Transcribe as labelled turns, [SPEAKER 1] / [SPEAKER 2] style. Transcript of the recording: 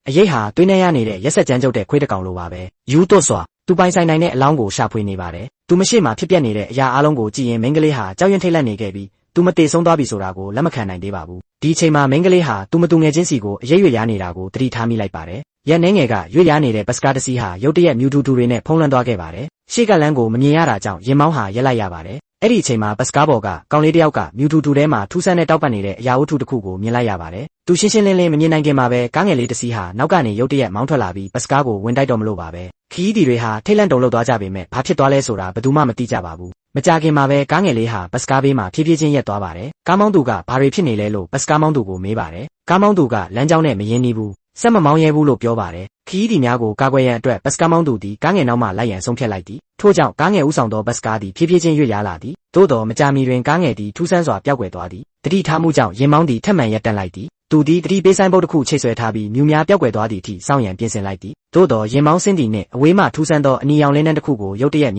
[SPEAKER 1] အရေးဟာတွင်းထဲရနေတဲ့ရက်ဆက်ကြမ်းကြုတ်တဲ့ခွေးတစ်ကောင်လိုပါပဲယူသွတ်စွာသူပိုင်ဆိုင်နိုင်တဲ့အလောင်းကိုရှာဖွေနေပါတယ်သူမရှိမှဖြစ်ပျက်နေတဲ့အရာအလုံးကိုကြည့်ရင်မိန်းကလေးဟာကြောက်ရွံ့ထိတ်လန့်နေခဲ့ပြီးသူမတည်ဆုံးသွားပြီဆိုတာကိုလက်မခံနိုင်သေးပါဘူးဒီအချိန်မှာမိန်းကလေးဟာသူမတူငယ်ချင်းစီကိုအရေးရွရနေတာကိုသတိထားမိလိုက်ပါတယ်ရက်နှင်းငယ်ကရွရနေတဲ့ဘတ်စကားတစ်စီးဟာရုတ်တရက်မြူတူတူတွေနဲ့ဖုံးလွှမ်းသွားခဲ့ပါတယ်ရှေ့ကလမ်းကိုမမြင်ရတာကြောင့်ရင်မောင်းဟာရက်လိုက်ရပါတယ်အဲ့ဒီအချိန်မှာဘတ်စကားဘော်ကကောင်လေးတစ်ယောက်ကမြူတူတူထဲမှာထူးဆန်းတဲ့တောက်ပတ်နေတဲ့အရာဝတ္ထုတစ်ခုကိုမြင်လိုက်ရပါတယ်သူရှင်းရှင်းလင်းလင်းမမြင်နိုင်ခင်မှာပဲကားငယ်လေးတစ်စီးဟာနောက်ကနေရုတ်တရက်မောင်းထွက်လာပြီးဘတ်စကားကိုဝင်တိုက်တော့မလို့ပါပဲခီးဒီတွေဟာထိတ်လန့်တုန်လှုပ်သွားကြပေမဲ့ဘာဖြစ်သွားလဲဆိုတာဘယ်သူမှမသိကြပါဘူးမကြခင်မှာပဲကားငယ်လေးဟာဘတ်စကားဘေးမှာဖြည်းဖြည်းချင်းရက်သွားပါတယ်ကားမောင်းသူကဘာတွေဖြစ်နေလဲလို့ဘတ်စကားမောင်းသူကိုမေးပါတယ်ကားမောင်းသူကလမ်းကြောင်းနဲ့မရင်းနှီးဘူးဆက်မမောင်းရဲဘူးလို့ပြောပါတယ်ခီးဒီများကိုကာကွယ်ရန်အတွက်ဘတ်စကားမောင်းသူသည်ကားငယ်နောက်မှလိုက်ရန်ဆုံးဖြတ်လိုက်သည်ထို့ကြောင့်ကားငယ်ဥဆောင်သောဘတ်စကားသည်ဖြည်းဖြည်းချင်းရွရလာသည်သို့တော်မကြာမီတွင်ကားငယ်သည်ထူးဆန်းစွာပျောက်ကွယ်သွားသည်တတိထားမှုကြောင့်ရင်မောင်းသည်ထပ်မံရပ်တန့်လိုက်သည်သူသည်တတိပေးဆိုင်ဘုတ်တစ်ခုချိတ်ဆွဲထားပြီးမြူများပျောက်ကွယ်သွားသည့်အထိစောင့်ရန်ပြင်ဆင်လိုက်သည်သို့တော်ရင်မောင်းစင်းသည်နှင့်အဝေးမှထူးဆန်းသောအနီရောင်လင်းနှန်းတစ်ခုကိုရုတ်တရက်